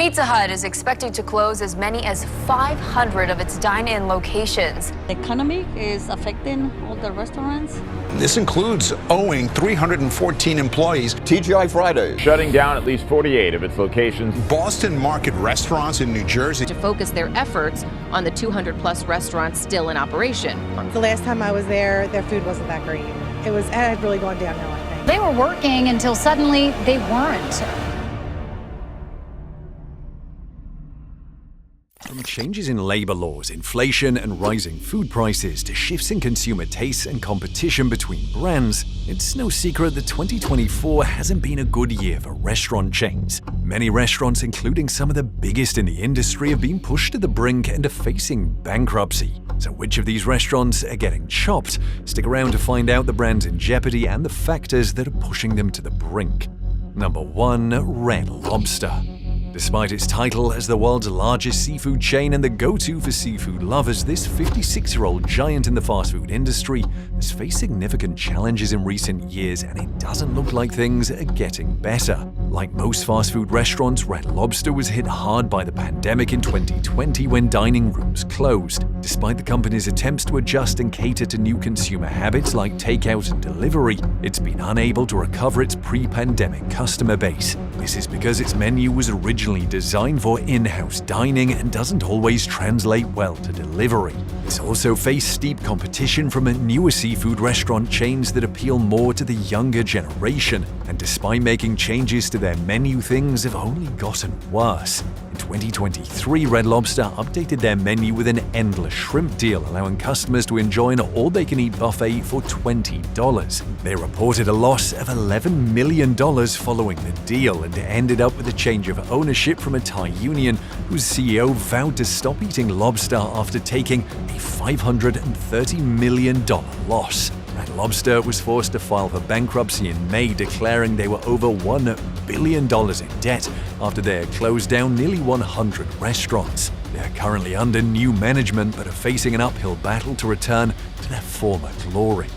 Pizza Hut is expected to close as many as 500 of its dine-in locations. The economy is affecting all the restaurants. This includes owing 314 employees. TGI Fridays shutting down at least 48 of its locations. Boston Market restaurants in New Jersey to focus their efforts on the 200-plus restaurants still in operation. The last time I was there, their food wasn't that great. It had really gone downhill, I think. They were working until suddenly they weren't. From changes in labor laws, inflation, and rising food prices to shifts in consumer tastes and competition between brands, it's no secret that 2024 hasn't been a good year for restaurant chains. Many restaurants, including some of the biggest in the industry, have been pushed to the brink and are facing bankruptcy. So which of these restaurants are getting chopped? Stick around to find out the brands in jeopardy and the factors that are pushing them to the brink. Number 1. Red Lobster. Despite its title as the world's largest seafood chain and the go-to for seafood lovers, this 56-year-old giant in the fast food industry has faced significant challenges in recent years, and it doesn't look like things are getting better. Like most fast food restaurants, Red Lobster was hit hard by the pandemic in 2020 when dining rooms closed. Despite the company's attempts to adjust and cater to new consumer habits like takeout and delivery, it's been unable to recover its pre-pandemic customer base. This is because its menu was originally designed for in-house dining and doesn't always translate well to delivery. It's also faced steep competition from newer seafood restaurant chains that appeal more to the younger generation, and despite making changes to their menu, things have only gotten worse. In 2023, Red Lobster updated their menu with an endless shrimp deal, allowing customers to enjoy an all-they-can-eat buffet for $20. They reported a loss of $11 million following the deal, and ended up with a change of ownership from a Thai union whose CEO vowed to stop eating lobster after taking a $530 million loss. Red Lobster was forced to file for bankruptcy in May, declaring they were over $1 billion in debt after they had closed down nearly 100 restaurants. They are currently under new management but are facing an uphill battle to return to their former glory.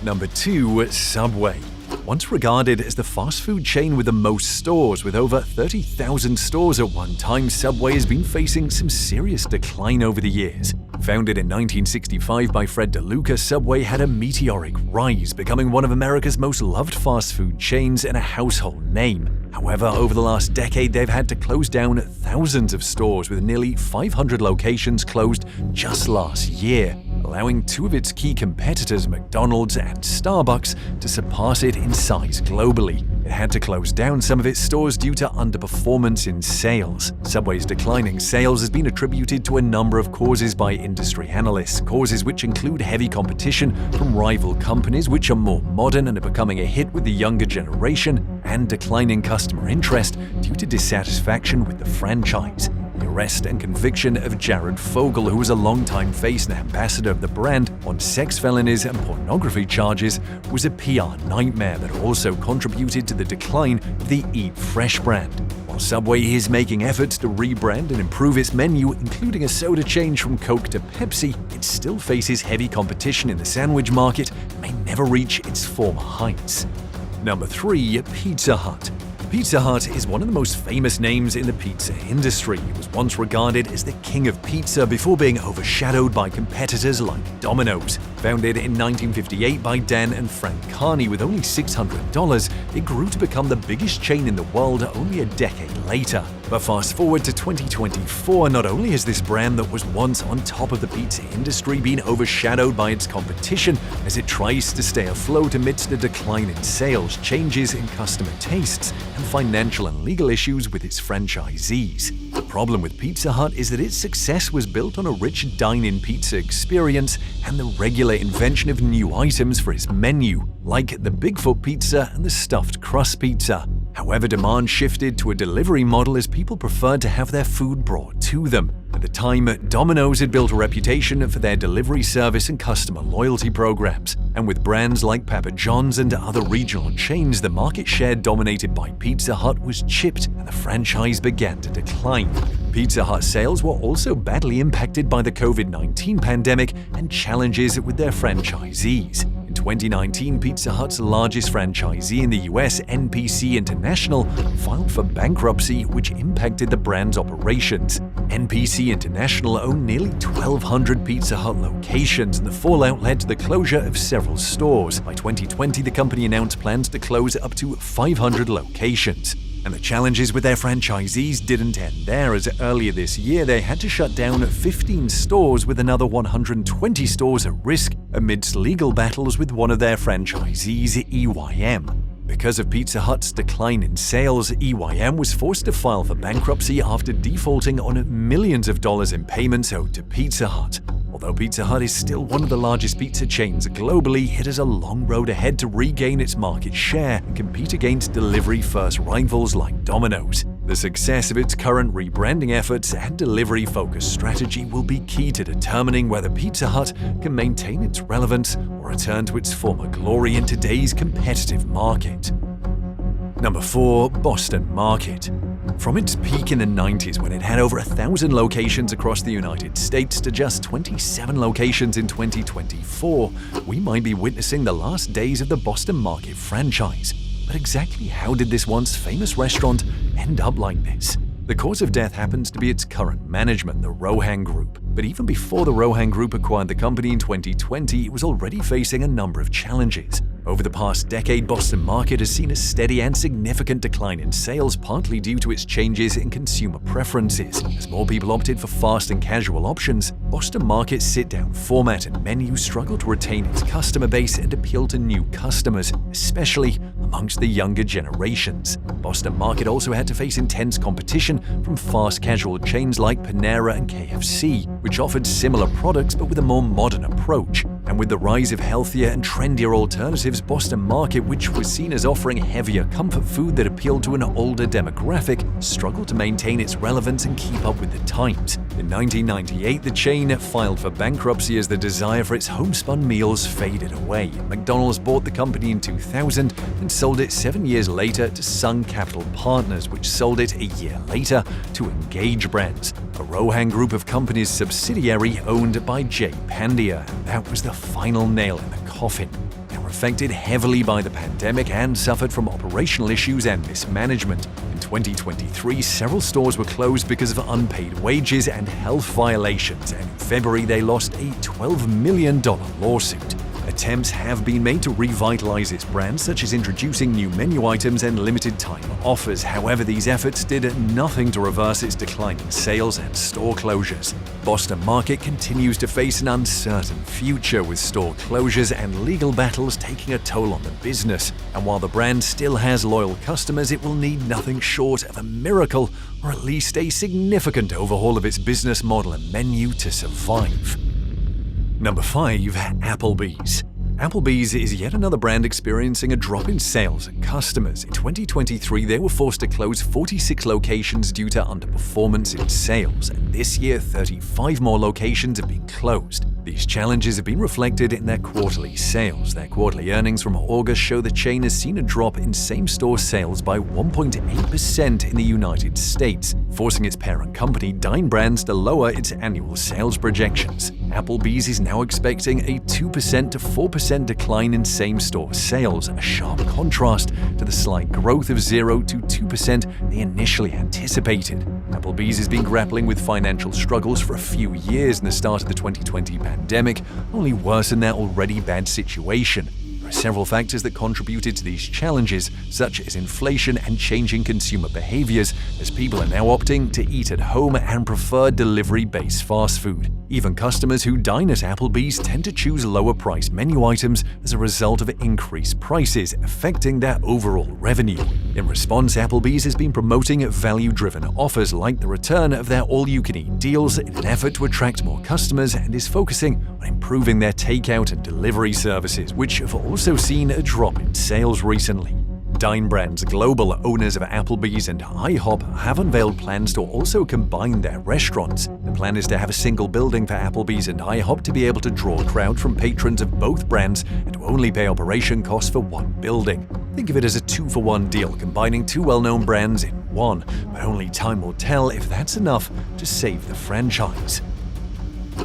Number 2. Subway. Once regarded as the fast food chain with the most stores, with over 30,000 stores at one time, Subway has been facing some serious decline over the years. Founded in 1965 by Fred DeLuca, Subway had a meteoric rise, becoming one of America's most loved fast food chains and a household name. However, over the last decade, they've had to close down thousands of stores, with nearly 500 locations closed just last year, allowing two of its key competitors, McDonald's and Starbucks, to surpass it in size globally. It had to close down some of its stores due to underperformance in sales. Subway's declining sales has been attributed to a number of causes by industry analysts, causes which include heavy competition from rival companies which are more modern and are becoming a hit with the younger generation, and declining customer interest due to dissatisfaction with the franchise. The arrest and conviction of Jared Fogle, who was a longtime face and ambassador of the brand, on sex felonies and pornography charges, was a PR nightmare that also contributed to the decline of the Eat Fresh brand. While Subway is making efforts to rebrand and improve its menu, including a soda change from Coke to Pepsi, it still faces heavy competition in the sandwich market and may never reach its former heights. Number 3. Pizza Hut. Pizza Hut is one of the most famous names in the pizza industry. It was once regarded as the king of pizza before being overshadowed by competitors like Domino's. Founded in 1958 by Dan and Frank Carney with only $600, it grew to become the biggest chain in the world only a decade later. But fast forward to 2024, not only has this brand that was once on top of the pizza industry been overshadowed by its competition as it tries to stay afloat amidst a decline in sales, changes in customer tastes, and financial and legal issues with its franchisees. The problem with Pizza Hut is that its success was built on a rich dine-in pizza experience and the regular invention of new items for its menu, like the Bigfoot pizza and the stuffed crust pizza. However, demand shifted to a delivery model as people preferred to have their food brought to them. At the time, Domino's had built a reputation for their delivery service and customer loyalty programs, and with brands like Papa John's and other regional chains, the market share dominated by Pizza Hut was chipped and the franchise began to decline. Pizza Hut sales were also badly impacted by the COVID-19 pandemic and challenges with their franchisees. In 2019, Pizza Hut's largest franchisee in the US, NPC International, filed for bankruptcy, which impacted the brand's operations. NPC International owned nearly 1,200 Pizza Hut locations, and the fallout led to the closure of several stores. By 2020, the company announced plans to close up to 500 locations. And the challenges with their franchisees didn't end there, as earlier this year they had to shut down 15 stores with another 120 stores at risk amidst legal battles with one of their franchisees, EYM. Because of Pizza Hut's decline in sales, EYM was forced to file for bankruptcy after defaulting on millions of dollars in payments owed to Pizza Hut. Although Pizza Hut is still one of the largest pizza chains globally, it has a long road ahead to regain its market share and compete against delivery-first rivals like Domino's. The success of its current rebranding efforts and delivery-focused strategy will be key to determining whether Pizza Hut can maintain its relevance or return to its former glory in today's competitive market. Number 4. Boston Market. From its peak in the 90s, when it had over 1,000 locations across the United States, to just 27 locations in 2024, we might be witnessing the last days of the Boston Market franchise. But exactly how did this once famous restaurant end up like this? The cause of death happens to be its current management, the Rohan Group. But even before the Rohan Group acquired the company in 2020, it was already facing a number of challenges. Over the past decade, Boston Market has seen a steady and significant decline in sales, partly due to its changes in consumer preferences. As more people opted for fast and casual options, Boston Market's sit-down format and menu struggled to retain its customer base and appeal to new customers, especially amongst the younger generations. Boston Market also had to face intense competition from fast casual chains like Panera and KFC, which offered similar products but with a more modern approach. And with the rise of healthier and trendier alternatives, Boston Market, which was seen as offering heavier comfort food that appealed to an older demographic, struggled to maintain its relevance and keep up with the times. In 1998, the chain filed for bankruptcy as the desire for its homespun meals faded away. McDonald's bought the company in 2000 and sold it 7 years later to Sun Capital Partners, which sold it a year later to Engage Brands, a Rohan Group of companies subsidiary owned by Jay Pandya. And that was the final nail in the coffin. They were affected heavily by the pandemic and suffered from operational issues and mismanagement. In 2023, several stores were closed because of unpaid wages and health violations, and in February they lost a $12 million lawsuit. Attempts have been made to revitalize its brand, such as introducing new menu items and limited-time offers. However, these efforts did nothing to reverse its decline in sales and store closures. Boston Market continues to face an uncertain future, with store closures and legal battles taking a toll on the business. And while the brand still has loyal customers, it will need nothing short of a miracle, or at least a significant overhaul of its business model and menu to survive. Number 5. Applebee's. Applebee's is yet another brand experiencing a drop in sales and customers. In 2023, they were forced to close 46 locations due to underperformance in sales, and this year 35 more locations have been closed. These challenges have been reflected in their quarterly sales. Their quarterly earnings from August show the chain has seen a drop in same-store sales by 1.8% in the United States, forcing its parent company, Dine Brands, to lower its annual sales projections. Applebee's is now expecting a 2% to 4% decline in same-store sales, a sharp contrast to the slight growth of 0 to 2% they initially anticipated. Applebee's has been grappling with financial struggles for a few years, and the start of the 2020 pandemic only worsened their already bad situation. There are several factors that contributed to these challenges, such as inflation and changing consumer behaviors, as people are now opting to eat at home and prefer delivery-based fast food. Even customers who dine at Applebee's tend to choose lower-priced menu items as a result of increased prices, affecting their overall revenue. In response, Applebee's has been promoting value-driven offers like the return of their all-you-can-eat deals in an effort to attract more customers, and is focusing on improving their takeout and delivery services, which have also seen a drop in sales recently. Dine Brands Global, owners of Applebee's and IHOP, have unveiled plans to also combine their restaurants. The plan is to have a single building for Applebee's and IHOP to be able to draw a crowd from patrons of both brands and to only pay operation costs for one building. Think of it as a 2-for-1 deal, combining two well-known brands in one, but only time will tell if that's enough to save the franchise.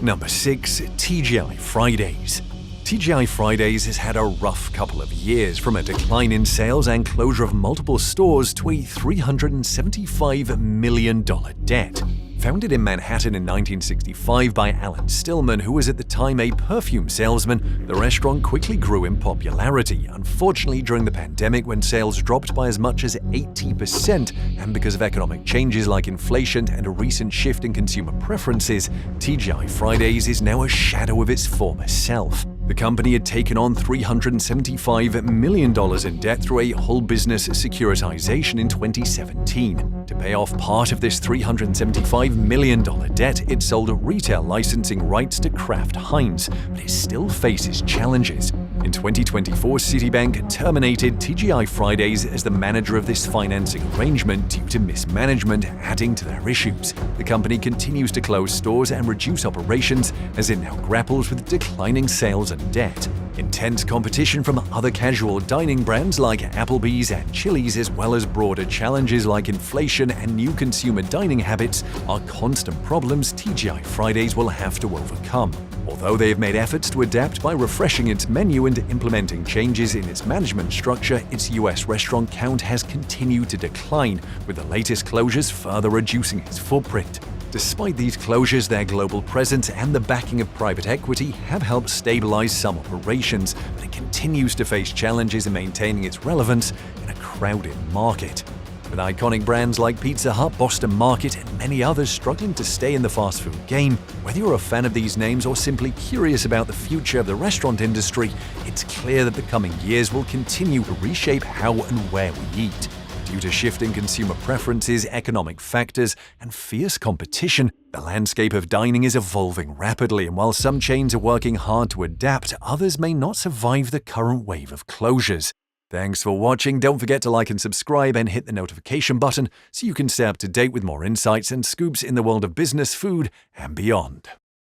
Number 6. TGI Fridays. TGI Fridays has had a rough couple of years, from a decline in sales and closure of multiple stores to a $375 million debt. Founded in Manhattan in 1965 by Alan Stillman, who was at the time a perfume salesman, the restaurant quickly grew in popularity. Unfortunately, during the pandemic, when sales dropped by as much as 80%, and because of economic changes like inflation and a recent shift in consumer preferences, TGI Fridays is now a shadow of its former self. The company had taken on $375 million in debt through a whole business securitization in 2017. To pay off part of this $375 million debt, it sold retail licensing rights to Kraft Heinz, but it still faces challenges. In 2024, Citibank terminated TGI Fridays as the manager of this financing arrangement due to mismanagement, adding to their issues. The company continues to close stores and reduce operations as it now grapples with declining sales and debt. Intense competition from other casual dining brands like Applebee's and Chili's, as well as broader challenges like inflation and new consumer dining habits, are constant problems TGI Fridays will have to overcome. Although they have made efforts to adapt by refreshing its menu and implementing changes in its management structure, its US restaurant count has continued to decline, with the latest closures further reducing its footprint. Despite these closures, their global presence and the backing of private equity have helped stabilize some operations, but it continues to face challenges in maintaining its relevance in a crowded market. With iconic brands like Pizza Hut, Boston Market, and many others struggling to stay in the fast food game, whether you're a fan of these names or simply curious about the future of the restaurant industry, it's clear that the coming years will continue to reshape how and where we eat. Due to shifting consumer preferences, economic factors, and fierce competition, the landscape of dining is evolving rapidly, and while some chains are working hard to adapt, others may not survive the current wave of closures. Thanks for watching. Don't forget to like and subscribe and hit the notification button so you can stay up to date with more insights and scoops in the world of business, food, and beyond.